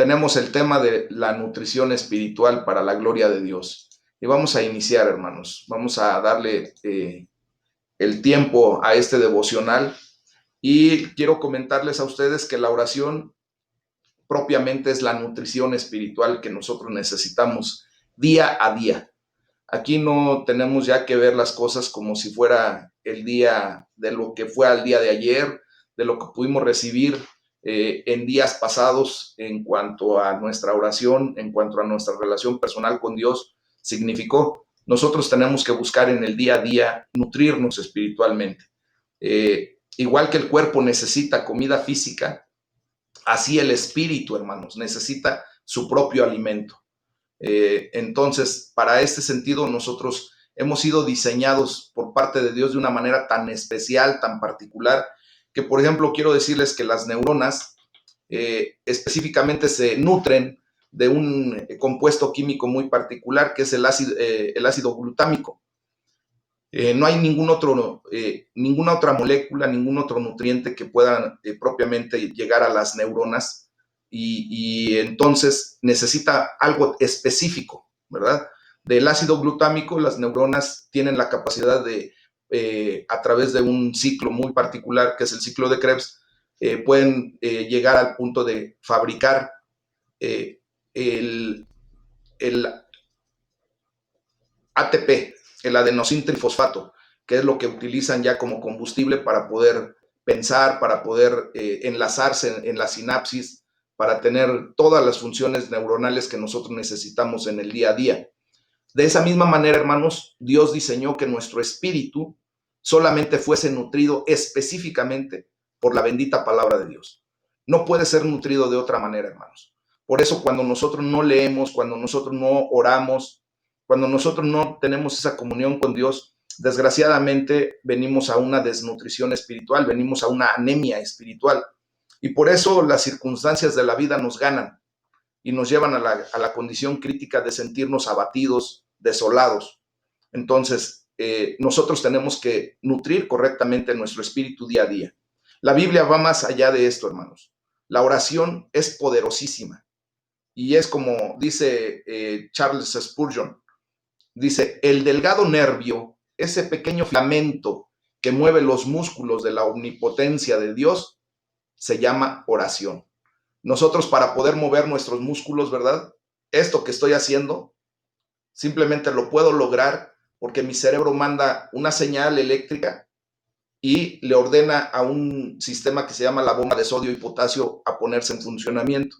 tenemos el tema de la nutrición espiritual para la gloria de Dios. Y vamos a iniciar, hermanos. Vamos a darle el tiempo a este devocional. Y quiero comentarles a ustedes que la oración propiamente es la nutrición espiritual que nosotros necesitamos día a día. Aquí no tenemos ya que ver las cosas como si fuera el día de lo que fue al día de ayer, de lo que pudimos recibir en días pasados en cuanto a nuestra oración, en cuanto a nuestra relación personal con Dios significó. Nosotros tenemos que buscar en el día a día nutrirnos espiritualmente. Igual que el cuerpo necesita comida física, así el espíritu, hermanos, necesita su propio alimento. Entonces, para este sentido, nosotros hemos sido diseñados por parte de Dios de una manera tan especial, tan particular, que, por ejemplo, quiero decirles que las neuronas específicamente se nutren de un compuesto químico muy particular, que es el ácido glutámico. No hay ninguna otra molécula, ningún otro nutriente que pueda propiamente llegar a las neuronas y entonces necesita algo específico, ¿verdad? Del ácido glutámico, las neuronas tienen la capacidad de, a través de un ciclo muy particular, que es el ciclo de Krebs, pueden llegar al punto de fabricar el, el ATP, el adenosín trifosfato, que es lo que utilizan ya como combustible para poder pensar, para poder enlazarse en la sinapsis, para tener todas las funciones neuronales que nosotros necesitamos en el día a día. De esa misma manera, hermanos, Dios diseñó que nuestro espíritu solamente fuese nutrido específicamente por la bendita palabra de Dios. No puede ser nutrido de otra manera, hermanos. Por eso cuando nosotros no leemos, cuando nosotros no oramos, cuando nosotros no tenemos esa comunión con Dios, desgraciadamente venimos a una desnutrición espiritual, venimos a una anemia espiritual. Y por eso las circunstancias de la vida nos ganan y nos llevan a la condición crítica de sentirnos abatidos, desolados. Entonces, nosotros tenemos que nutrir correctamente nuestro espíritu día a día. La Biblia va más allá de esto, hermanos. La oración es poderosísima y es como dice Charles Spurgeon, dice, el delgado nervio, ese pequeño filamento que mueve los músculos de la omnipotencia de Dios, se llama oración. Nosotros para poder mover nuestros músculos, ¿verdad? Esto que estoy haciendo, simplemente lo puedo lograr porque mi cerebro manda una señal eléctrica y le ordena a un sistema que se llama la bomba de sodio y potasio a ponerse en funcionamiento.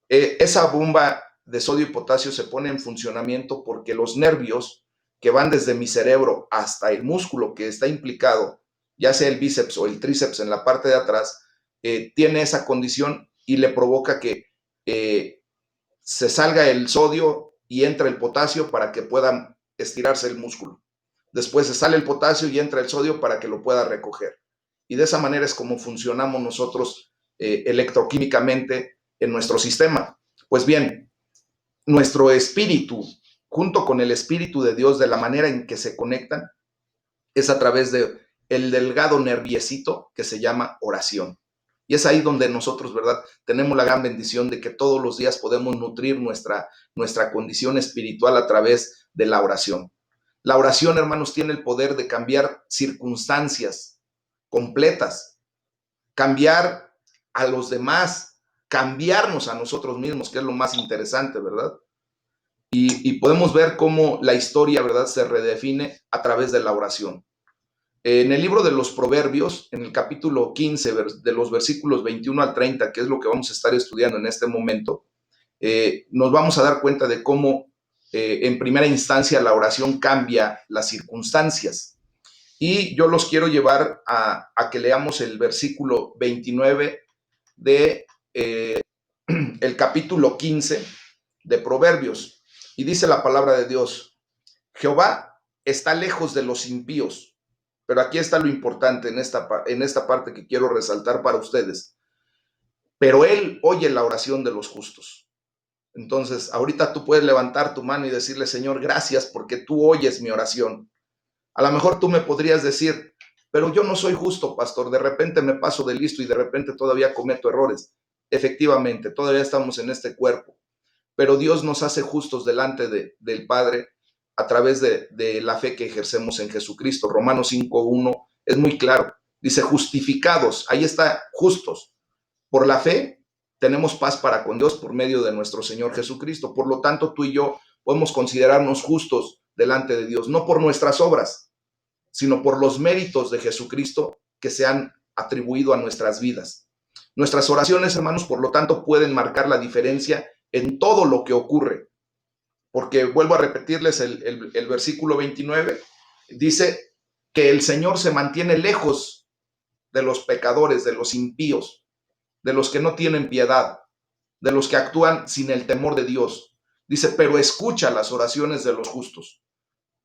Esa bomba de sodio y potasio se pone en funcionamiento porque los nervios que van desde mi cerebro hasta el músculo que está implicado, ya sea el bíceps o el tríceps en la parte de atrás, tiene esa condición y le provoca que se salga el sodio y entra el potasio para que pueda estirarse el músculo. Después se sale el potasio y entra el sodio para que lo pueda recoger. Y de esa manera es como funcionamos nosotros electroquímicamente en nuestro sistema. Pues bien, nuestro espíritu, junto con el espíritu de Dios, de la manera en que se conectan, es a través de el delgado nerviecito que se llama oración. Y es ahí donde nosotros, ¿verdad? Tenemos la gran bendición de que todos los días podemos nutrir nuestra condición espiritual a través de la oración. La oración, hermanos, tiene el poder de cambiar circunstancias completas, cambiar a los demás, cambiarnos a nosotros mismos, que es lo más interesante, ¿verdad? Y podemos ver cómo la historia, ¿verdad?, se redefine a través de la oración. En el libro de los Proverbios, en el capítulo 15, de los versículos 21 al 30, que es lo que vamos a estar estudiando en este momento, nos vamos a dar cuenta de cómo en primera instancia la oración cambia las circunstancias. Y yo los quiero llevar a que leamos el versículo 29 de el capítulo 15 de Proverbios. Y dice la palabra de Dios, Jehová está lejos de los impíos. Pero aquí está lo importante en esta parte que quiero resaltar para ustedes. Pero Él oye la oración de los justos. Entonces, ahorita tú puedes levantar tu mano y decirle, Señor, gracias porque tú oyes mi oración. A lo mejor tú me podrías decir, pero yo no soy justo, pastor. De repente me paso de listo y de repente todavía cometo errores. efectivamente, todavía estamos en este cuerpo, pero Dios nos hace justos delante del Padre a través de la fe que ejercemos en Jesucristo. Romanos 5:1 es muy claro. Dice, justificados, ahí está, justos. Por la fe tenemos paz para con Dios por medio de nuestro Señor Jesucristo. Por lo tanto, tú y yo podemos considerarnos justos delante de Dios, no por nuestras obras, sino por los méritos de Jesucristo que se han atribuido a nuestras vidas. Nuestras oraciones, hermanos, por lo tanto, pueden marcar la diferencia en todo lo que ocurre. Porque vuelvo a repetirles el versículo 29, dice que el Señor se mantiene lejos de los pecadores, de los impíos, de los que no tienen piedad, de los que actúan sin el temor de Dios. Dice, pero escucha las oraciones de los justos.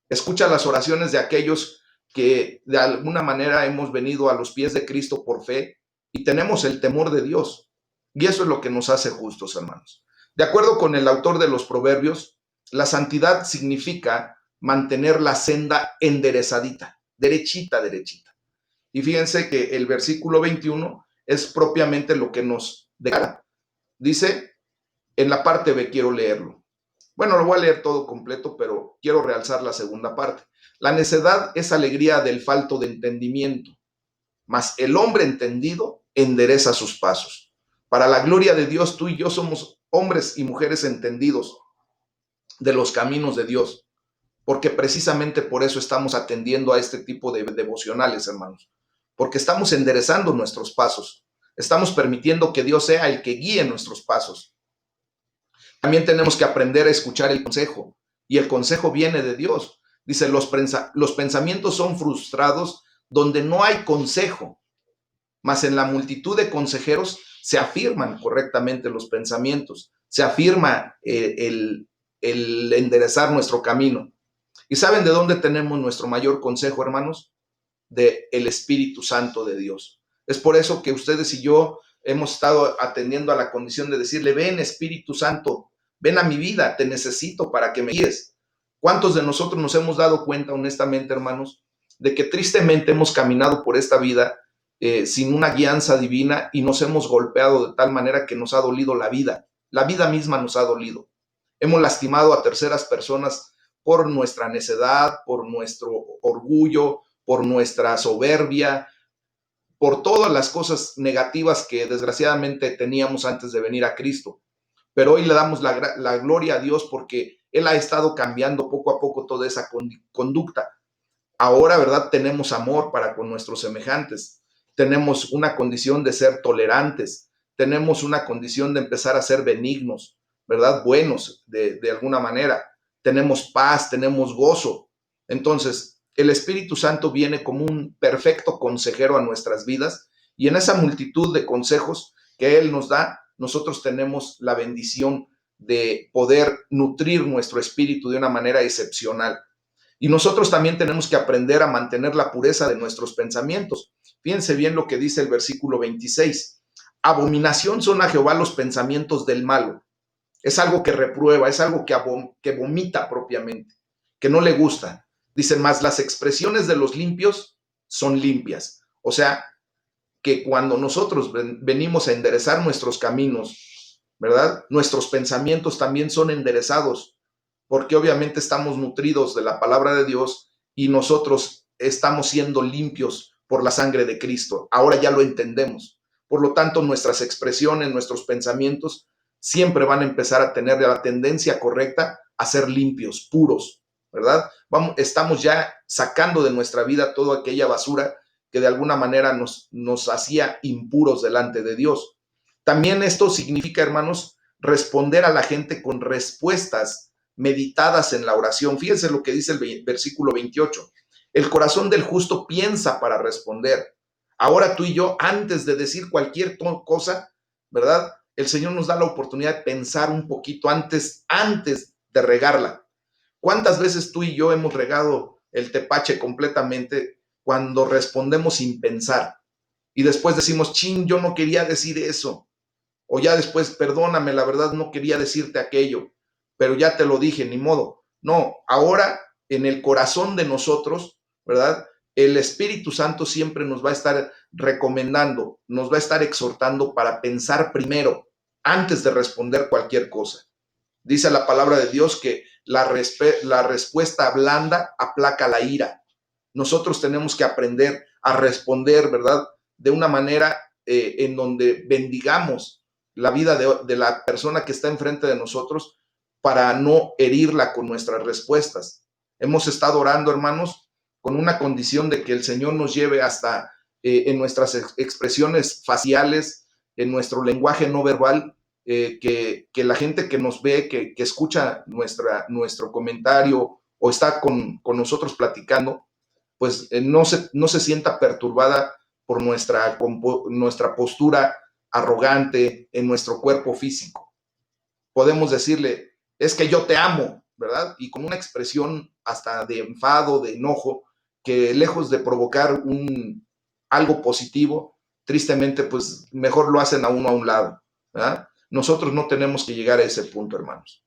Escucha las oraciones de aquellos que de alguna manera hemos venido a los pies de Cristo por fe y tenemos el temor de Dios. Y eso es lo que nos hace justos, hermanos. De acuerdo con el autor de los Proverbios, la santidad significa mantener la senda enderezadita, derechita, derechita. Y fíjense que el versículo 21 es propiamente lo que nos declara. Dice, en la parte B, quiero leerlo. Bueno, lo voy a leer todo completo, pero quiero realzar la segunda parte. La necedad es alegría del falto de entendimiento, mas el hombre entendido endereza sus pasos. Para la gloria de Dios, tú y yo somos hombres y mujeres entendidos de los caminos de Dios, porque precisamente por eso estamos atendiendo a este tipo de devocionales, hermanos, porque estamos enderezando nuestros pasos, estamos permitiendo que Dios sea el que guíe nuestros pasos. También tenemos que aprender a escuchar el consejo, y el consejo viene de Dios. Dice, los pensamientos son frustrados donde no hay consejo, mas en la multitud de consejeros se afirman correctamente los pensamientos, se afirma el enderezar nuestro camino. ¿Y saben de dónde tenemos nuestro mayor consejo, hermanos? De el Espíritu Santo de Dios. Es por eso que ustedes y yo hemos estado atendiendo a la condición de decirle, ven Espíritu Santo, ven a mi vida, te necesito para que me guíes. ¿Cuántos de nosotros nos hemos dado cuenta, honestamente, hermanos, de que tristemente hemos caminado por esta vida sin una guianza divina y nos hemos golpeado de tal manera que nos ha dolido la vida? La vida misma nos ha dolido. Hemos lastimado a terceras personas por nuestra necedad, por nuestro orgullo, por nuestra soberbia, por todas las cosas negativas que desgraciadamente teníamos antes de venir a Cristo. Pero hoy le damos la gloria a Dios porque Él ha estado cambiando poco a poco toda esa conducta. Ahora, ¿verdad? Tenemos amor para con nuestros semejantes, tenemos una condición de ser tolerantes, tenemos una condición de empezar a ser benignos, ¿verdad? Buenos de alguna manera, tenemos paz, tenemos gozo. Entonces, el Espíritu Santo viene como un perfecto consejero a nuestras vidas y en esa multitud de consejos que Él nos da, nosotros tenemos la bendición de poder nutrir nuestro espíritu de una manera excepcional. Y nosotros también tenemos que aprender a mantener la pureza de nuestros pensamientos. Fíjense bien lo que dice el versículo 26. Abominación son a Jehová los pensamientos del malo. Es algo que reprueba, es algo que vomita propiamente, que no le gusta. Dice, más las expresiones de los limpios son limpias. O sea, que cuando nosotros venimos a enderezar nuestros caminos, ¿verdad? Nuestros pensamientos también son enderezados, porque obviamente estamos nutridos de la palabra de Dios y nosotros estamos siendo limpios por la sangre de Cristo. Ahora ya lo entendemos. Por lo tanto, nuestras expresiones, nuestros pensamientos siempre van a empezar a tener la tendencia correcta a ser limpios, puros, ¿verdad? Estamos ya sacando de nuestra vida toda aquella basura que de alguna manera nos hacía impuros delante de Dios. También esto significa, hermanos, responder a la gente con respuestas meditadas en la oración. Fíjense lo que dice el versículo 28. El corazón del justo piensa para responder. Ahora tú y yo, antes de decir cualquier cosa, ¿verdad? El Señor nos da la oportunidad de pensar un poquito antes de regarla. ¿Cuántas veces tú y yo hemos regado el tepache completamente cuando respondemos sin pensar? Y después decimos, chin, yo no quería decir eso. O ya después, perdóname, la verdad no quería decirte aquello, pero ya te lo dije, ni modo. No, ahora en el corazón de nosotros, ¿verdad? el Espíritu Santo siempre nos va a estar recomendando, nos va a estar exhortando para pensar primero antes de responder cualquier cosa. Dice la palabra de Dios que la respuesta blanda aplaca la ira. Nosotros tenemos que aprender a responder, ¿verdad? De una manera en donde bendigamos la vida de la persona que está enfrente de nosotros para no herirla con nuestras respuestas. Hemos estado orando, hermanos, con una condición de que el Señor nos lleve hasta en nuestras expresiones faciales, en nuestro lenguaje no verbal, que la gente que nos ve, que escucha nuestro comentario o está con nosotros platicando, pues no se sienta perturbada por nuestra postura arrogante en nuestro cuerpo físico. Podemos decirle, es que yo te amo, ¿verdad? Y con una expresión hasta de enfado, de enojo, que lejos de provocar algo positivo, tristemente, pues mejor lo hacen a uno a un lado, ¿verdad? Nosotros no tenemos que llegar a ese punto, hermanos.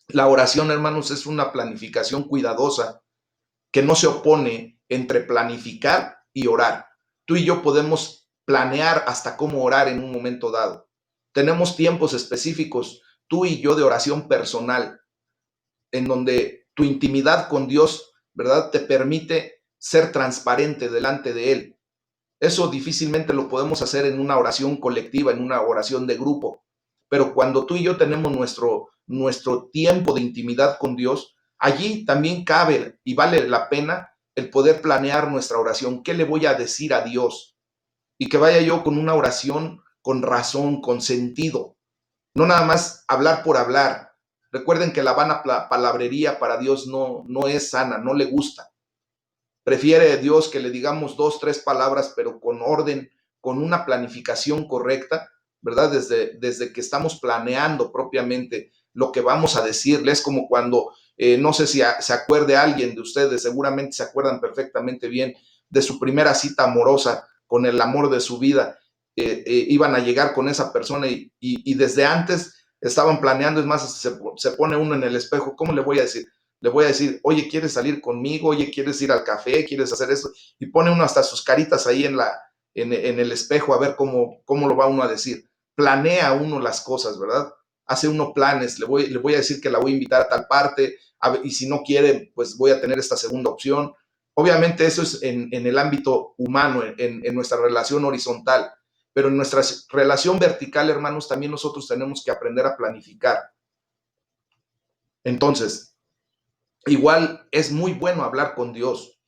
La oración, hermanos, es una planificación cuidadosa que no se opone entre planificar y orar. Tú y yo podemos planear hasta cómo orar en un momento dado. Tenemos tiempos específicos, tú y yo, de oración personal, en donde tu intimidad con Dios, ¿verdad?, te permite ser transparente delante de Él. Eso difícilmente lo podemos hacer en una oración colectiva, en una oración de grupo. Pero cuando tú y yo tenemos nuestro tiempo de intimidad con Dios, allí también cabe y vale la pena el poder planear nuestra oración. ¿Qué le voy a decir a Dios? Y que vaya yo con una oración con razón, con sentido. No nada más hablar por hablar. Recuerden que la vana palabrería para Dios no es sana, no le gusta. Prefiere Dios que le digamos 2, 3 palabras, pero con orden, con una planificación correcta, ¿verdad? Desde que estamos planeando propiamente lo que vamos a decirle. Es como cuando, no sé si se acuerde alguien de ustedes, seguramente se acuerdan perfectamente bien de su primera cita amorosa con el amor de su vida. Iban a llegar con esa persona y desde antes estaban planeando. Es más, se pone uno en el espejo, ¿cómo le voy a decir? Le voy a decir, oye, ¿quieres salir conmigo? Oye, ¿quieres ir al café? ¿Quieres hacer esto? Y pone uno hasta sus caritas ahí en el espejo a ver cómo lo va uno a decir. Planea uno las cosas, ¿verdad? Hace uno planes. Le voy a decir que la voy a invitar a tal parte, y si no quiere, pues voy a tener esta segunda opción. Obviamente eso es en el ámbito humano, en nuestra relación horizontal, pero en nuestra relación vertical, hermanos, también nosotros tenemos que aprender a planificar. Entonces, igual es muy bueno hablar con Dios,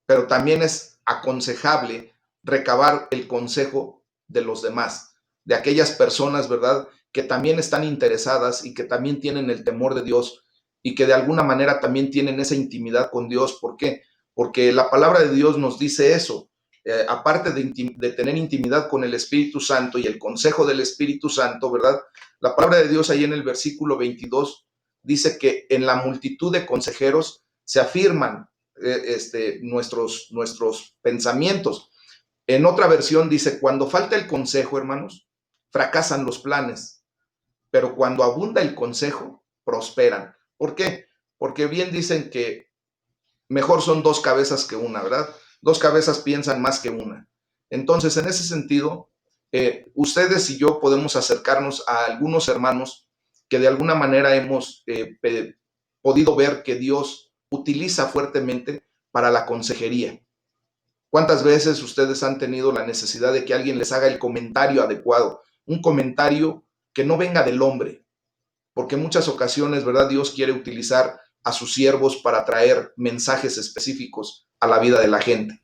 pero también es aconsejable recabar el consejo de los demás, de aquellas personas, ¿verdad?, que también están interesadas y que también tienen el temor de Dios y que de alguna manera también tienen esa intimidad con Dios. ¿Por qué? Porque la palabra de Dios nos dice eso. Aparte de tener intimidad con el Espíritu Santo y el consejo del Espíritu Santo, ¿verdad? La palabra de Dios ahí en el versículo 22 dice que en la multitud de consejeros se afirman nuestros pensamientos. En otra versión dice, cuando falta el consejo, hermanos, fracasan los planes, pero cuando abunda el consejo, prosperan. ¿Por qué? Porque bien dicen que mejor son 2 cabezas que una, ¿verdad? 2 cabezas piensan más que una. Entonces, en ese sentido, ustedes y yo podemos acercarnos a algunos hermanos que de alguna manera hemos podido ver que Dios utiliza fuertemente para la consejería. ¿Cuántas veces ustedes han tenido la necesidad de que alguien les haga el comentario adecuado? Un comentario que no venga del hombre, porque en muchas ocasiones, ¿verdad?, Dios quiere utilizar a sus siervos para traer mensajes específicos a la vida de la gente.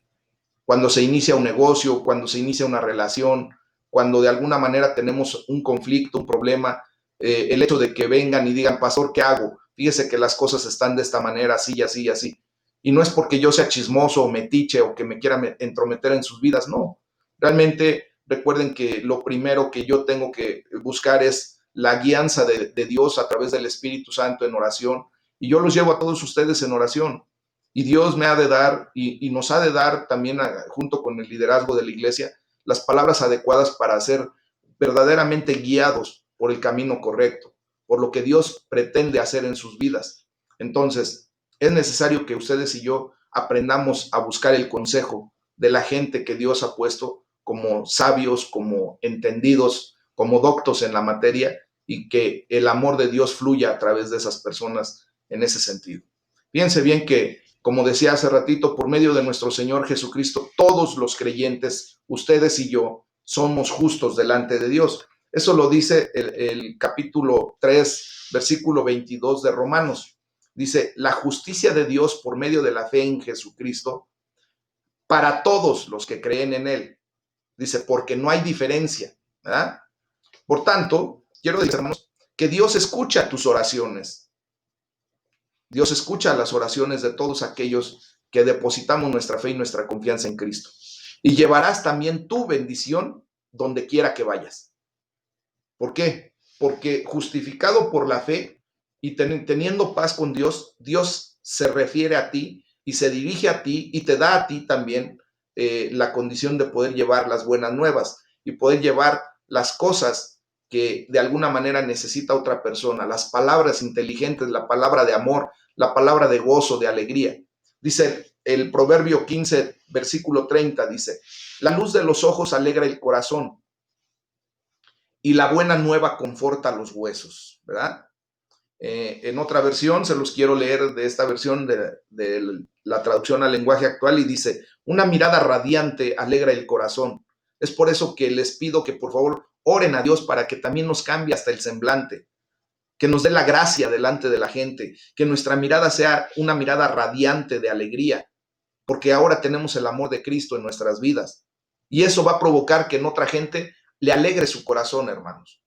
Cuando se inicia un negocio, cuando se inicia una relación, cuando de alguna manera tenemos un conflicto, un problema, el hecho de que vengan y digan, pastor, ¿qué hago? Fíjese que las cosas están de esta manera, así, así, así. Y no es porque yo sea chismoso o metiche o que me quiera entrometer en sus vidas, no. Realmente recuerden que lo primero que yo tengo que buscar es la guianza de Dios a través del Espíritu Santo en oración. Y yo los llevo a todos ustedes en oración. Y Dios me ha de dar y nos ha de dar también, junto con el liderazgo de la iglesia, las palabras adecuadas para ser verdaderamente guiados por el camino correcto, por lo que Dios pretende hacer en sus vidas. Entonces, es necesario que ustedes y yo aprendamos a buscar el consejo de la gente que Dios ha puesto como sabios, como entendidos, como doctos en la materia, y que el amor de Dios fluya a través de esas personas en ese sentido. Fíjense bien que, como decía hace ratito, por medio de nuestro Señor Jesucristo, todos los creyentes, ustedes y yo, somos justos delante de Dios. Eso lo dice el capítulo 3, versículo 22 de Romanos. Dice, la justicia de Dios por medio de la fe en Jesucristo para todos los que creen en Él. Dice, porque no hay diferencia, ¿verdad? Por tanto, quiero decir, hermanos, que Dios escucha tus oraciones. Dios escucha las oraciones de todos aquellos que depositamos nuestra fe y nuestra confianza en Cristo. Y llevarás también tu bendición donde quiera que vayas. ¿Por qué? Porque justificado por la fe y teniendo paz con Dios, Dios se refiere a ti y se dirige a ti y te da a ti también la condición de poder llevar las buenas nuevas y poder llevar las cosas que de alguna manera necesita otra persona, las palabras inteligentes, la palabra de amor, la palabra de gozo, de alegría. Dice el Proverbio 15, versículo 30, dice, la luz de los ojos alegra el corazón y la buena nueva conforta los huesos, ¿verdad? En otra versión, se los quiero leer de esta versión de la traducción al lenguaje actual, y dice, una mirada radiante alegra el corazón. Es por eso que les pido que por favor oren a Dios para que también nos cambie hasta el semblante, que nos dé la gracia delante de la gente, que nuestra mirada sea una mirada radiante de alegría, porque ahora tenemos el amor de Cristo en nuestras vidas. Y eso va a provocar que en otra gente le alegre su corazón, hermanos.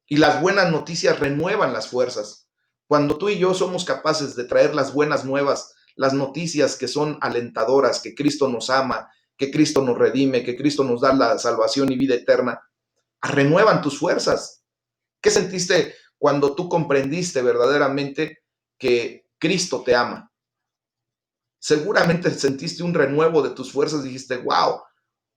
Y las buenas noticias renuevan las fuerzas. Cuando tú y yo somos capaces de traer las buenas nuevas, las noticias que son alentadoras, que Cristo nos ama, que Cristo nos redime, que Cristo nos da la salvación y vida eterna, renuevan tus fuerzas. ¿Qué sentiste cuando tú comprendiste verdaderamente que Cristo te ama? Seguramente sentiste un renuevo de tus fuerzas, dijiste, wow,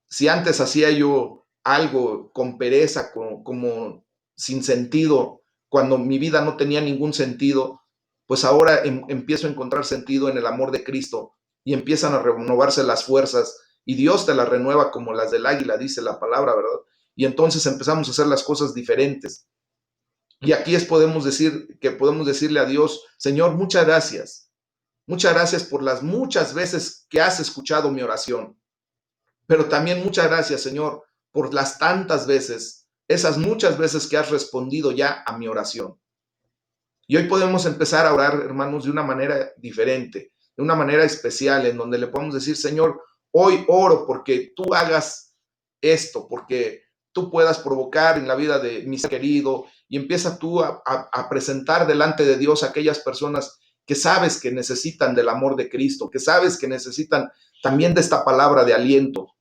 si antes hacía yo algo con pereza, como sin sentido, cuando mi vida no tenía ningún sentido, pues ahora empiezo a encontrar sentido en el amor de Cristo y empiezan a renovarse las fuerzas y Dios te las renueva como las del águila, dice la palabra, ¿verdad? Y entonces empezamos a hacer las cosas diferentes. Y aquí podemos decirle a Dios, Señor, muchas gracias. Muchas gracias por las muchas veces que has escuchado mi oración. Pero también muchas gracias, Señor, por las tantas veces, esas muchas veces que has respondido ya a mi oración. Y hoy podemos empezar a orar, hermanos, de una manera diferente, de una manera especial, en donde le podemos decir, Señor, hoy oro porque tú hagas esto, porque tú puedas provocar en la vida de mi ser querido, y empieza tú a presentar delante de Dios a aquellas personas que sabes que necesitan del amor de Cristo, que sabes que necesitan también de esta palabra de aliento,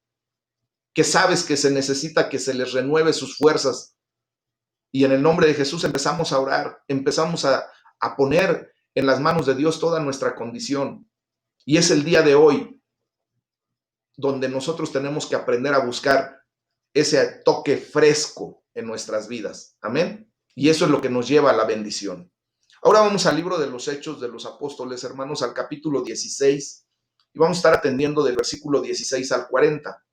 que sabes que se necesita que se les renueve sus fuerzas. Y en el nombre de Jesús empezamos a orar, empezamos a poner en las manos de Dios toda nuestra condición. Y es el día de hoy donde nosotros tenemos que aprender a buscar ese toque fresco en nuestras vidas. Amén. Y eso es lo que nos lleva a la bendición. Ahora vamos al libro de los Hechos de los Apóstoles, hermanos, al capítulo 16, y vamos a estar atendiendo del versículo 16 al 40.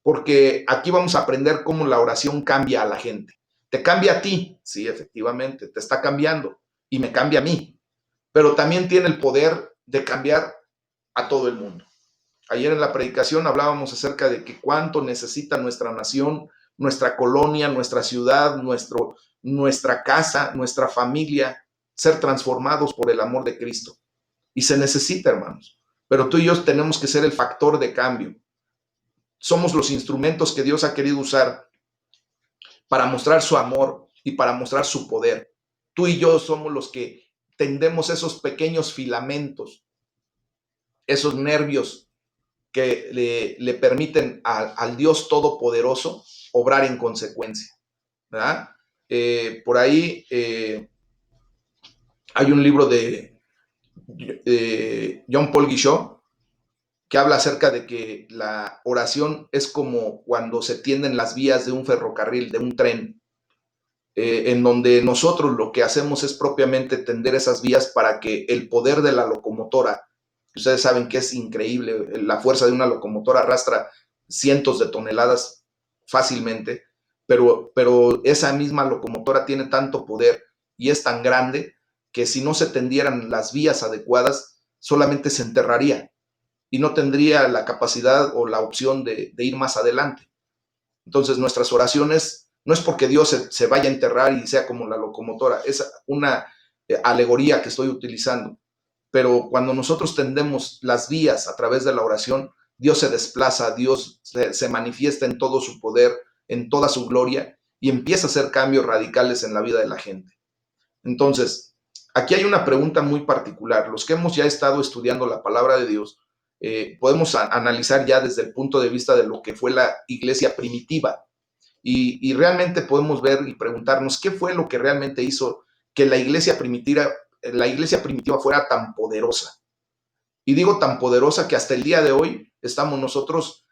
Porque aquí vamos a aprender cómo la oración cambia a la gente. Te cambia a ti, sí, efectivamente, te está cambiando y me cambia a mí, pero también tiene el poder de cambiar a todo el mundo. Ayer en la predicación hablábamos acerca de que cuánto necesita nuestra nación, nuestra colonia, nuestra ciudad, nuestra casa, nuestra familia, ser transformados por el amor de Cristo. Y se necesita, hermanos, pero tú y yo tenemos que ser el factor de cambio. Somos los instrumentos que Dios ha querido usar para mostrar su amor y para mostrar su poder. Tú y yo somos los que tendemos esos pequeños filamentos, esos nervios que le permiten al Dios Todopoderoso obrar en consecuencia, ¿verdad? Por ahí hay un libro de John Paul Guichot que habla acerca de que la oración es como cuando se tienden las vías de un ferrocarril, de un tren, en donde nosotros lo que hacemos es propiamente tender esas vías para que el poder de la locomotora Ustedes saben que es increíble, la fuerza de una locomotora arrastra cientos de toneladas fácilmente, pero esa misma locomotora tiene tanto poder y es tan grande que si no se tendieran las vías adecuadas, solamente se enterraría y no tendría la capacidad o la opción de ir más adelante. Entonces nuestras oraciones no es porque Dios se vaya a enterrar y sea como la locomotora, es una alegoría que estoy utilizando. Pero cuando nosotros tendemos las vías a través de la oración, Dios se desplaza, Dios se manifiesta en todo su poder, en toda su gloria y empieza a hacer cambios radicales en la vida de la gente. Entonces, aquí hay una pregunta muy particular. Los que hemos ya estado estudiando la palabra de Dios, podemos analizar ya desde el punto de vista de lo que fue la iglesia primitiva y realmente podemos ver y preguntarnos qué fue lo que realmente hizo que la iglesia primitiva fuera tan poderosa. Y digo tan poderosa que hasta el día de hoy estamos nosotros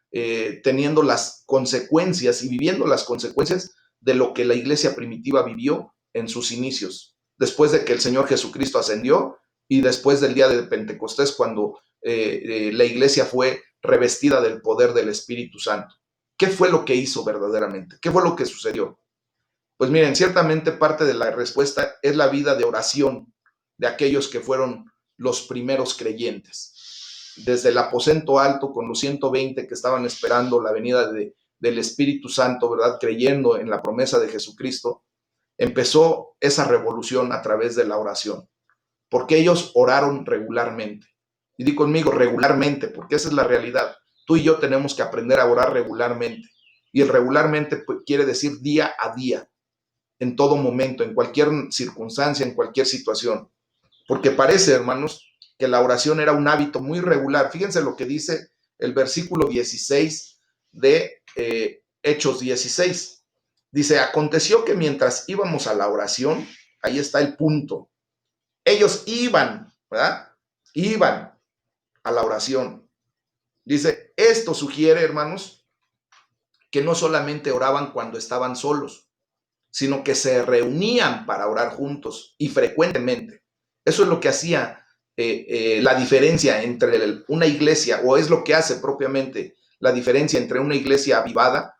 teniendo las consecuencias y viviendo las consecuencias de lo que la iglesia primitiva vivió en sus inicios, después de que el Señor Jesucristo ascendió y después del día de Pentecostés, cuando la iglesia fue revestida del poder del Espíritu Santo. ¿Qué fue lo que hizo verdaderamente? ¿Qué fue lo que sucedió? Pues miren, ciertamente parte de la respuesta es la vida de oración de aquellos que fueron los primeros creyentes. Desde el aposento alto con los 120 que estaban esperando la venida del Espíritu Santo, ¿verdad? Creyendo en la promesa de Jesucristo, empezó esa revolución a través de la oración, porque ellos oraron regularmente. Y di conmigo, regularmente, porque esa es la realidad. Tú y yo tenemos que aprender a orar regularmente. Y el regularmente pues, quiere decir día a día, en todo momento, en cualquier circunstancia, en cualquier situación. Porque parece, hermanos, que la oración era un hábito muy regular. Fíjense lo que dice el versículo 16 de Hechos 16. Dice, aconteció que mientras íbamos a la oración, ahí está el punto, ellos iban, ¿verdad? Iban a la oración. Dice, esto sugiere, hermanos, que no solamente oraban cuando estaban solos, sino que se reunían para orar juntos y frecuentemente. Eso es lo que hacía la diferencia entre una iglesia, o es lo que hace propiamente la diferencia entre una iglesia avivada,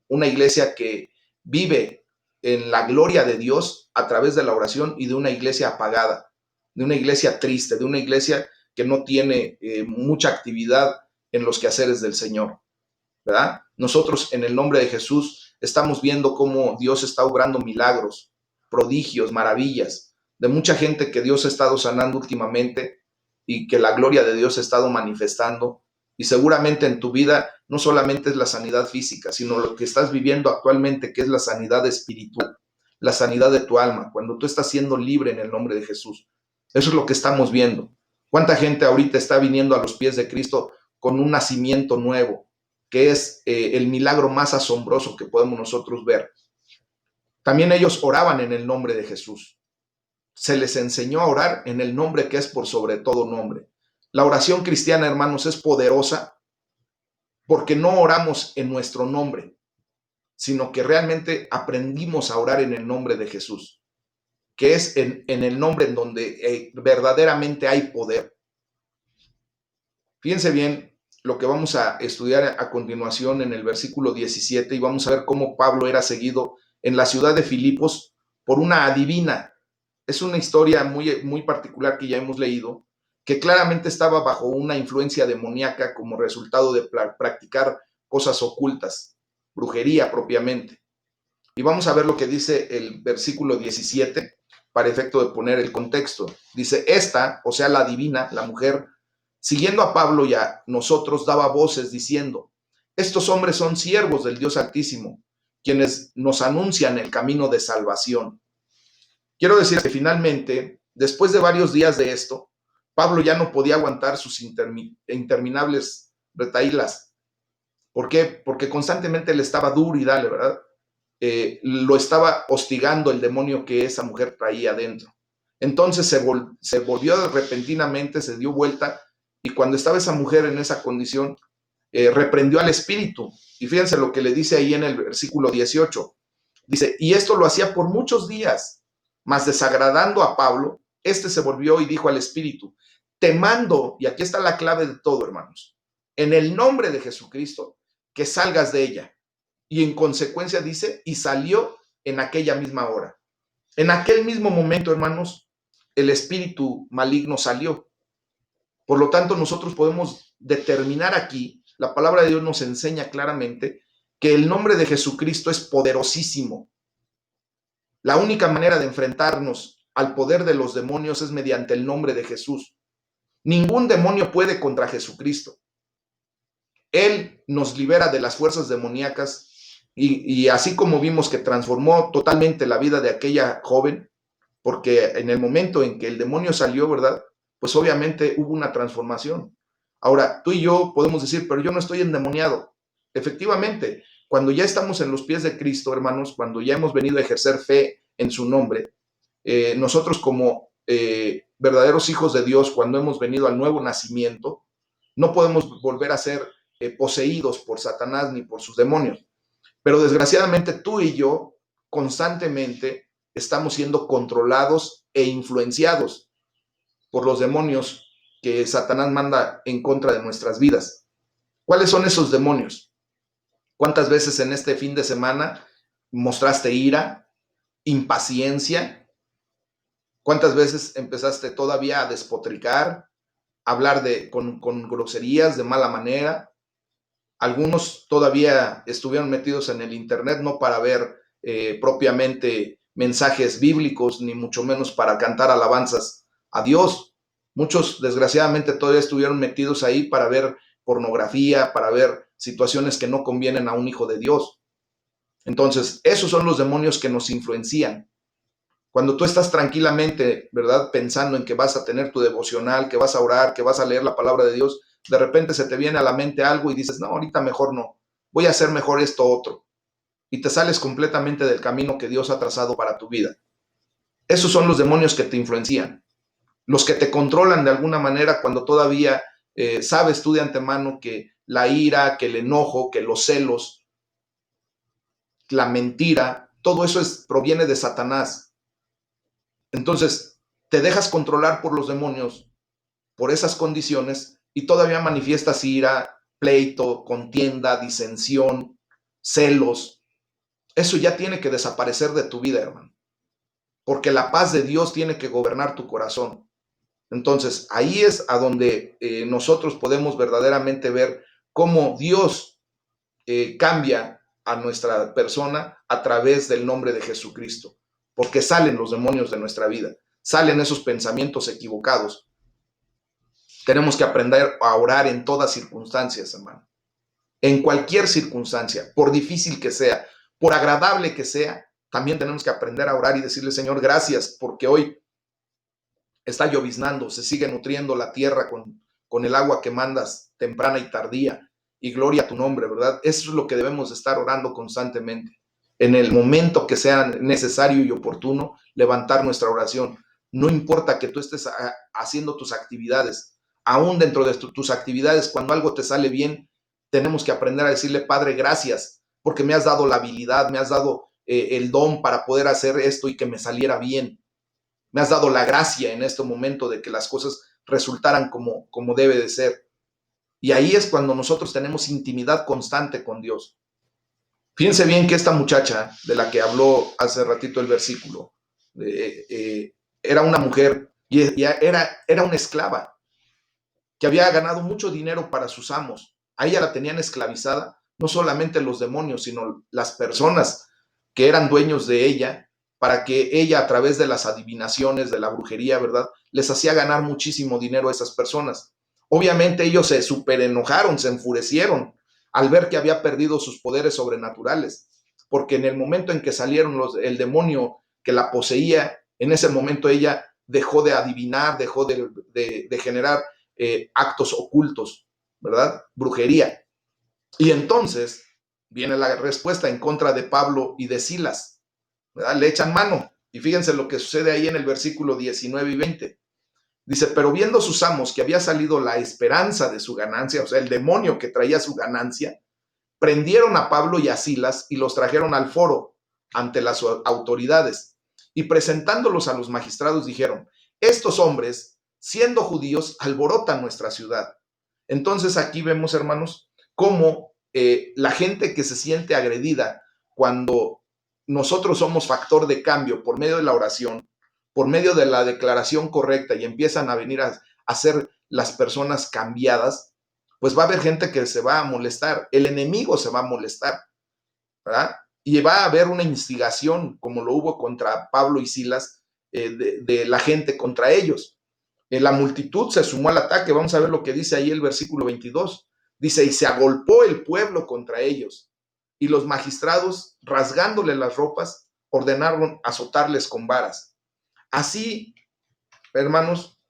una iglesia que vive en la gloria de Dios a través de la oración y de una iglesia apagada, de una iglesia triste, de una iglesia que no tiene mucha actividad en los quehaceres del Señor, ¿verdad? Nosotros en el nombre de Jesús estamos viendo cómo Dios está obrando milagros, prodigios, maravillas, de mucha gente que Dios ha estado sanando últimamente y que la gloria de Dios ha estado manifestando. Y seguramente en tu vida no solamente es la sanidad física, sino lo que estás viviendo actualmente, que es la sanidad espiritual, la sanidad de tu alma, cuando tú estás siendo libre en el nombre de Jesús. Eso es lo que estamos viendo. ¿Cuánta gente ahorita está viniendo a los pies de Cristo con un nacimiento nuevo, que es el milagro más asombroso que podemos nosotros ver? También ellos oraban en el nombre de Jesús. Se les enseñó a orar en el nombre que es por sobre todo nombre. La oración cristiana, hermanos, es poderosa porque no oramos en nuestro nombre, sino que realmente aprendimos a orar en el nombre de Jesús, que es en el nombre en donde verdaderamente hay poder. Fíjense bien lo que vamos a estudiar a continuación en el versículo 17 y vamos a ver cómo Pablo era seguido en la ciudad de Filipos por una adivina. Es una historia muy, muy particular que ya hemos leído, que claramente estaba bajo una influencia demoníaca como resultado de practicar cosas ocultas, brujería propiamente. Y vamos a ver lo que dice el versículo 17 para efecto de poner el contexto. Dice, esta, o sea, la adivina, la mujer, siguiendo a Pablo y a nosotros, daba voces diciendo, estos hombres son siervos del Dios Altísimo, quienes nos anuncian el camino de salvación. Quiero decir que finalmente, después de varios días de esto, Pablo ya no podía aguantar sus interminables retahílas. ¿Por qué? Porque constantemente le estaba duro y dale, ¿verdad? Lo estaba hostigando el demonio que esa mujer traía adentro. Entonces se volvió repentinamente, se dio vuelta y cuando estaba esa mujer en esa condición, reprendió al espíritu. Y fíjense lo que le dice ahí en el versículo 18. Dice, y esto lo hacía por muchos días, mas desagradando a Pablo, este se volvió y dijo al espíritu, te mando, y aquí está la clave de todo, hermanos, en el nombre de Jesucristo, que salgas de ella. Y en consecuencia dice, y salió en aquella misma hora. En aquel mismo momento, hermanos, el espíritu maligno salió. Por lo tanto, nosotros podemos determinar aquí, la palabra de Dios nos enseña claramente que el nombre de Jesucristo es poderosísimo. La única manera de enfrentarnos al poder de los demonios es mediante el nombre de Jesús. Ningún demonio puede contra Jesucristo. Él nos libera de las fuerzas demoníacas y así como vimos que transformó totalmente la vida de aquella joven, porque en el momento en que el demonio salió, ¿verdad? Pues obviamente hubo una transformación. Ahora, tú y yo podemos decir, pero yo no estoy endemoniado. Efectivamente, cuando ya estamos en los pies de Cristo, hermanos, cuando ya hemos venido a ejercer fe en su nombre, nosotros como verdaderos hijos de Dios, cuando hemos venido al nuevo nacimiento, no podemos volver a ser poseídos por Satanás ni por sus demonios. Pero desgraciadamente tú y yo constantemente estamos siendo controlados e influenciados por los demonios que Satanás manda en contra de nuestras vidas. ¿Cuáles son esos demonios? ¿Cuántas veces en este fin de semana mostraste ira, impaciencia? ¿Cuántas veces empezaste todavía a despotricar, a hablar con groserías de mala manera? Algunos todavía estuvieron metidos en el internet no para ver propiamente mensajes bíblicos, ni mucho menos para cantar alabanzas a Dios. Muchos, desgraciadamente, todavía estuvieron metidos ahí para ver pornografía, para ver situaciones que no convienen a un hijo de Dios. Entonces, esos son los demonios que nos influencian. Cuando tú estás tranquilamente, ¿verdad? Pensando en que vas a tener tu devocional, que vas a orar, que vas a leer la palabra de Dios, de repente se te viene a la mente algo y dices, no, ahorita mejor no, voy a hacer mejor esto otro. Y te sales completamente del camino que Dios ha trazado para tu vida. Esos son los demonios que te influencian, los que te controlan de alguna manera cuando todavía sabes tú de antemano que la ira, que el enojo, que los celos, la mentira, todo eso proviene de Satanás. Entonces, te dejas controlar por los demonios, por esas condiciones, y todavía manifiestas ira, pleito, contienda, disensión, celos. Eso ya tiene que desaparecer de tu vida, hermano, porque la paz de Dios tiene que gobernar tu corazón. Entonces, ahí es a donde nosotros podemos verdaderamente ver cómo Dios cambia a nuestra persona a través del nombre de Jesucristo, porque salen los demonios de nuestra vida, salen esos pensamientos equivocados. Tenemos que aprender a orar en todas circunstancias, hermano. En cualquier circunstancia, por difícil que sea, por agradable que sea, también tenemos que aprender a orar y decirle, Señor, gracias, porque hoy está lloviznando, se sigue nutriendo la tierra con el agua que mandas temprana y tardía, y gloria a tu nombre, ¿verdad? Eso es lo que debemos estar orando constantemente. En el momento que sea necesario y oportuno, levantar nuestra oración. No importa que tú estés haciendo tus actividades, aún dentro de tus actividades, cuando algo te sale bien, tenemos que aprender a decirle, Padre, gracias, porque me has dado la habilidad, me has dado el don para poder hacer esto y que me saliera bien. Me has dado la gracia en este momento de que las cosas resultaran como debe de ser. Y ahí es cuando nosotros tenemos intimidad constante con Dios. Fíjense bien que esta muchacha de la que habló hace ratito el versículo, era una mujer y era una esclava que había ganado mucho dinero para sus amos. A ella la tenían esclavizada, no solamente los demonios, sino las personas que eran dueños de ella, para que ella a través de las adivinaciones, de la brujería, ¿verdad? Les hacía ganar muchísimo dinero a esas personas. Obviamente ellos se súper enojaron, se enfurecieron al ver que había perdido sus poderes sobrenaturales, porque en el momento en que salieron el demonio que la poseía, en ese momento ella dejó de adivinar, dejó de generar actos ocultos, ¿verdad? Brujería. Y entonces viene la respuesta en contra de Pablo y de Silas, ¿verdad? Le echan mano. Y fíjense lo que sucede ahí en el versículo 19 y 20. Dice, pero viendo sus amos que había salido la esperanza de su ganancia, o sea, el demonio que traía su ganancia, prendieron a Pablo y a Silas y los trajeron al foro ante las autoridades. Y presentándolos a los magistrados dijeron, estos hombres siendo judíos, alborotan nuestra ciudad. Entonces aquí vemos, hermanos, cómo la gente que se siente agredida cuando nosotros somos factor de cambio por medio de la oración, por medio de la declaración correcta y empiezan a venir a ser las personas cambiadas, pues va a haber gente que se va a molestar, el enemigo se va a molestar, ¿verdad? Y va a haber una instigación, como lo hubo contra Pablo y Silas, de la gente contra ellos. La multitud se sumó al ataque. Vamos a ver lo que dice ahí el versículo 22. Dice, y se agolpó el pueblo contra ellos, y los magistrados, rasgándole las ropas, ordenaron azotarles con varas. Así, hermanos,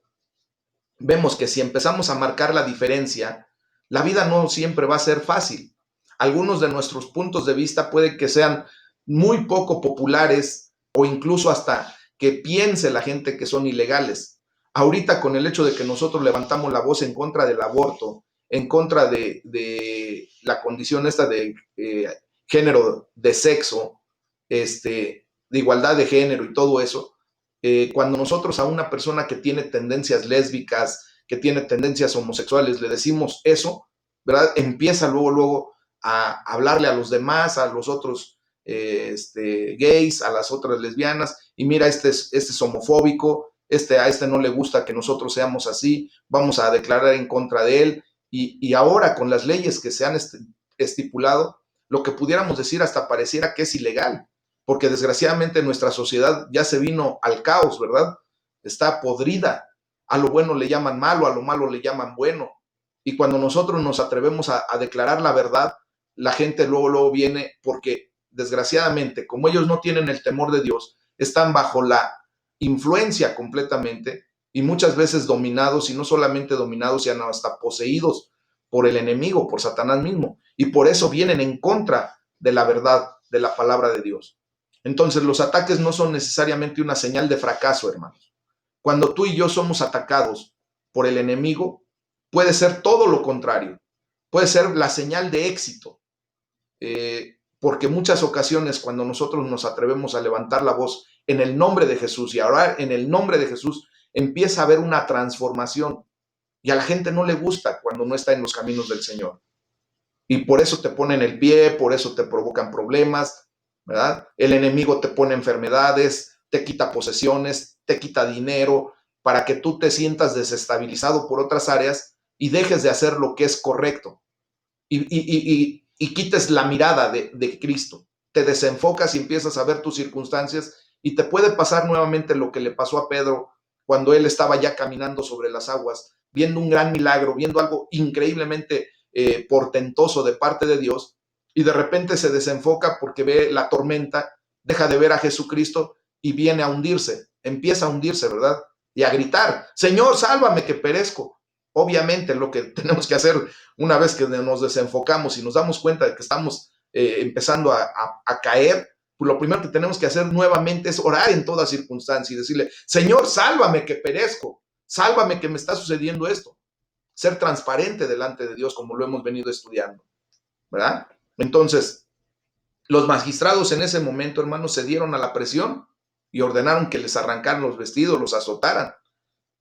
vemos que si empezamos a marcar la diferencia, la vida no siempre va a ser fácil. Algunos de nuestros puntos de vista puede que sean muy poco populares o incluso hasta que piense la gente que son ilegales. Ahorita con el hecho de que nosotros levantamos la voz en contra del aborto, en contra de la condición esta de género, de sexo, de igualdad de género y todo eso, cuando nosotros a una persona que tiene tendencias lésbicas, que tiene tendencias homosexuales, le decimos eso, ¿verdad? Empieza luego a hablarle a los demás, a los otros gays, a las otras lesbianas, y mira, este es homofóbico, a este no le gusta que nosotros seamos así, vamos a declarar en contra de él, y ahora con las leyes que se han estipulado, lo que pudiéramos decir hasta pareciera que es ilegal, porque desgraciadamente nuestra sociedad ya se vino al caos, ¿verdad? Está podrida. A lo bueno le llaman malo, a lo malo le llaman bueno. Y cuando nosotros nos atrevemos a declarar la verdad, la gente luego viene porque desgraciadamente, como ellos no tienen el temor de Dios, están bajo la influencia completamente y muchas veces dominados, y no solamente dominados, sino hasta poseídos por el enemigo, por Satanás mismo. Y por eso vienen en contra de la verdad, de la palabra de Dios. Entonces, los ataques no son necesariamente una señal de fracaso, hermanos. Cuando tú y yo somos atacados por el enemigo, puede ser todo lo contrario. Puede ser la señal de éxito. Porque muchas ocasiones cuando nosotros nos atrevemos a levantar la voz en el nombre de Jesús y a orar en el nombre de Jesús, empieza a haber una transformación. Y a la gente no le gusta cuando no está en los caminos del Señor. Y por eso te ponen el pie, por eso te provocan problemas, ¿verdad? El enemigo te pone enfermedades, te quita posesiones, te quita dinero, para que tú te sientas desestabilizado por otras áreas y dejes de hacer lo que es correcto. Y quites la mirada de Cristo. Te desenfocas y empiezas a ver tus circunstancias y te puede pasar nuevamente lo que le pasó a Pedro cuando él estaba ya caminando sobre las aguas, viendo un gran milagro, viendo algo increíblemente portentoso de parte de Dios, y de repente se desenfoca porque ve la tormenta, deja de ver a Jesucristo y viene a hundirse, empieza a hundirse, ¿verdad? Y a gritar, Señor, sálvame que perezco. Obviamente lo que tenemos que hacer una vez que nos desenfocamos y nos damos cuenta de que estamos empezando a caer, pues lo primero que tenemos que hacer nuevamente es orar en toda circunstancia y decirle, Señor, sálvame que perezco, sálvame que me está sucediendo esto. Ser transparente delante de Dios como lo hemos venido estudiando, ¿verdad? Entonces, los magistrados en ese momento, hermanos, se dieron a la presión y ordenaron que les arrancaran los vestidos, los azotaran.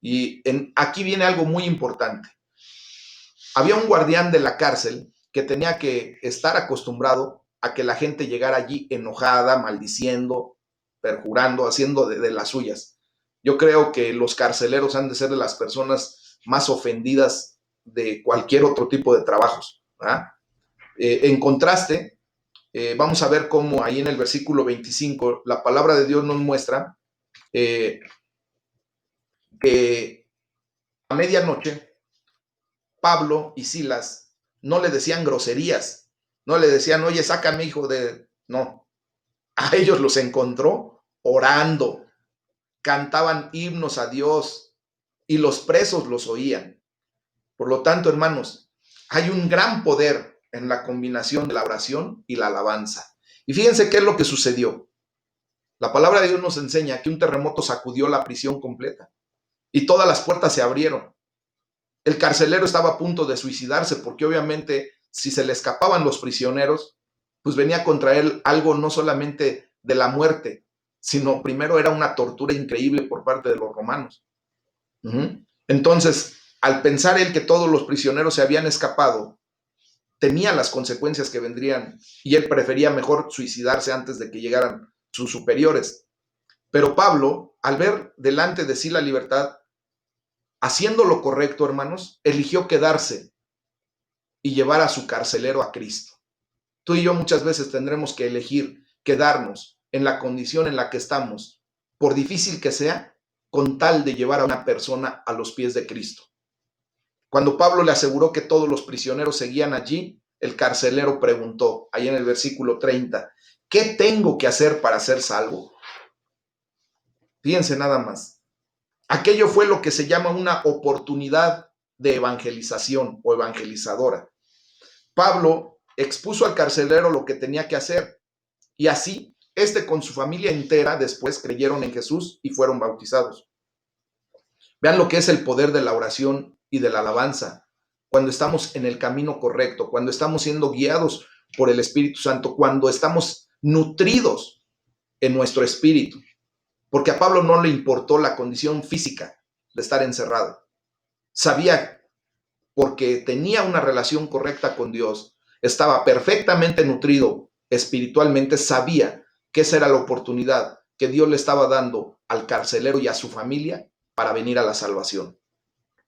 Y aquí viene algo muy importante. Había un guardián de la cárcel que tenía que estar acostumbrado a que la gente llegara allí enojada, maldiciendo, perjurando, haciendo de las suyas. Yo creo que los carceleros han de ser de las personas más ofendidas de cualquier otro tipo de trabajos, ¿verdad? En contraste, vamos a ver cómo ahí en el versículo 25 la palabra de Dios nos muestra que a medianoche Pablo y Silas no le decían groserías, no le decían, oye, sácame, hijo de... No, a ellos los encontró orando, cantaban himnos a Dios y los presos los oían. Por lo tanto, hermanos, hay un gran poder en la combinación de la oración y la alabanza. Y fíjense qué es lo que sucedió. La palabra de Dios nos enseña que un terremoto sacudió la prisión completa y todas las puertas se abrieron. El carcelero estaba a punto de suicidarse porque obviamente si se le escapaban los prisioneros, pues venía contra él algo no solamente de la muerte, sino primero era una tortura increíble por parte de los romanos. Entonces, al pensar él que todos los prisioneros se habían escapado, temía las consecuencias que vendrían y él prefería mejor suicidarse antes de que llegaran sus superiores. Pero Pablo, al ver delante de sí la libertad, haciendo lo correcto, hermanos, eligió quedarse y llevar a su carcelero a Cristo. Tú y yo muchas veces tendremos que elegir quedarnos en la condición en la que estamos, por difícil que sea, con tal de llevar a una persona a los pies de Cristo. Cuando Pablo le aseguró que todos los prisioneros seguían allí, el carcelero preguntó, ahí en el versículo 30, ¿qué tengo que hacer para ser salvo? Fíjense nada más. Aquello fue lo que se llama una oportunidad de evangelización o evangelizadora. Pablo expuso al carcelero lo que tenía que hacer y así, con su familia entera después creyeron en Jesús y fueron bautizados. Vean lo que es el poder de la oración y de la alabanza. Cuando estamos en el camino correcto, cuando estamos siendo guiados por el Espíritu Santo, cuando estamos nutridos en nuestro espíritu. Porque a Pablo no le importó la condición física de estar encerrado. Sabía, porque tenía una relación correcta con Dios, estaba perfectamente nutrido espiritualmente, sabía que esa era la oportunidad que Dios le estaba dando al carcelero y a su familia para venir a la salvación.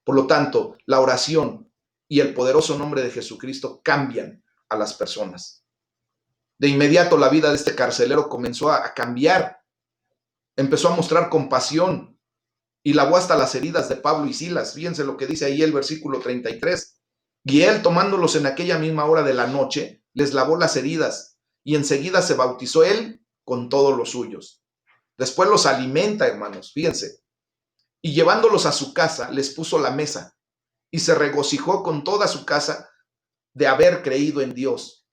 Por lo tanto, la oración y el poderoso nombre de Jesucristo cambian a las personas. De inmediato la vida de este carcelero comenzó a cambiar. Empezó a mostrar compasión y lavó hasta las heridas de Pablo y Silas. Fíjense lo que dice ahí el versículo 33. Y él, tomándolos en aquella misma hora de la noche, les lavó las heridas y enseguida se bautizó él con todos los suyos. Después los alimenta, hermanos, fíjense. Y llevándolos a su casa, les puso la mesa y se regocijó con toda su casa de haber creído en Dios.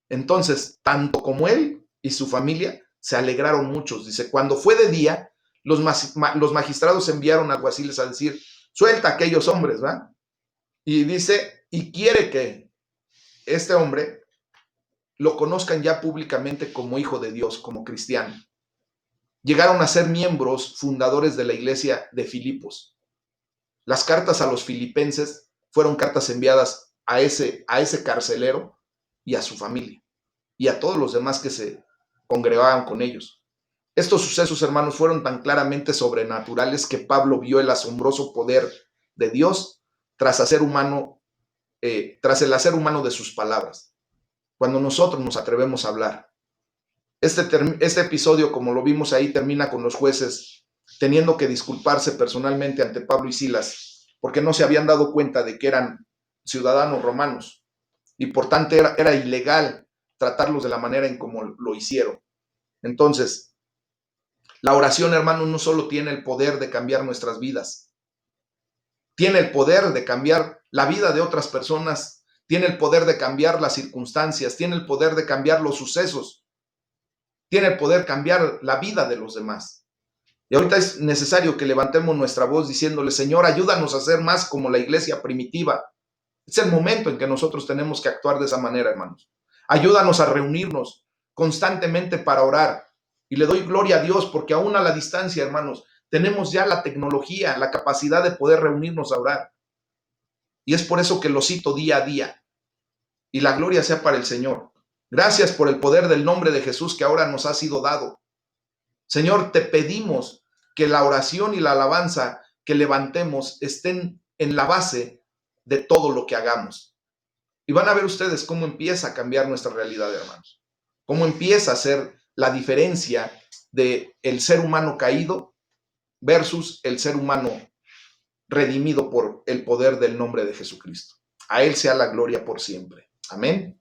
Entonces, tanto como él y su familia se alegraron muchos. Dice, cuando fue de día, los magistrados enviaron alguaciles a decir, suelta a aquellos hombres, ¿va? Y dice, y quiere que este hombre lo conozcan ya públicamente como hijo de Dios, como cristiano. Llegaron a ser miembros fundadores de la iglesia de Filipos. Las cartas a los filipenses fueron cartas enviadas a ese carcelero y a su familia y a todos los demás que se congregaban con ellos. Estos sucesos, hermanos, fueron tan claramente sobrenaturales que Pablo vio el asombroso poder de Dios tras el hacer humano de sus palabras. Cuando nosotros nos atrevemos a hablar. Este episodio, como lo vimos ahí, termina con los jueces teniendo que disculparse personalmente ante Pablo y Silas, porque no se habían dado cuenta de que eran ciudadanos romanos y por tanto era ilegal tratarlos de la manera en como lo hicieron. Entonces, la oración, hermanos, no solo tiene el poder de cambiar nuestras vidas, tiene el poder de cambiar la vida de otras personas, tiene el poder de cambiar las circunstancias, tiene el poder de cambiar los sucesos, tiene el poder de cambiar la vida de los demás. Y ahorita es necesario que levantemos nuestra voz diciéndole, Señor, ayúdanos a ser más como la iglesia primitiva. Es el momento en que nosotros tenemos que actuar de esa manera, hermanos. Ayúdanos a reunirnos constantemente para orar. Y le doy gloria a Dios porque aún a la distancia, hermanos, tenemos ya la tecnología, la capacidad de poder reunirnos a orar. Y es por eso que lo cito día a día. Y la gloria sea para el Señor. Gracias por el poder del nombre de Jesús que ahora nos ha sido dado. Señor, te pedimos que la oración y la alabanza que levantemos estén en la base de todo lo que hagamos. Y van a ver ustedes cómo empieza a cambiar nuestra realidad, hermanos. Cómo empieza a ser la diferencia de el ser humano caído versus el ser humano redimido por el poder del nombre de Jesucristo. A Él sea la gloria por siempre. Amén.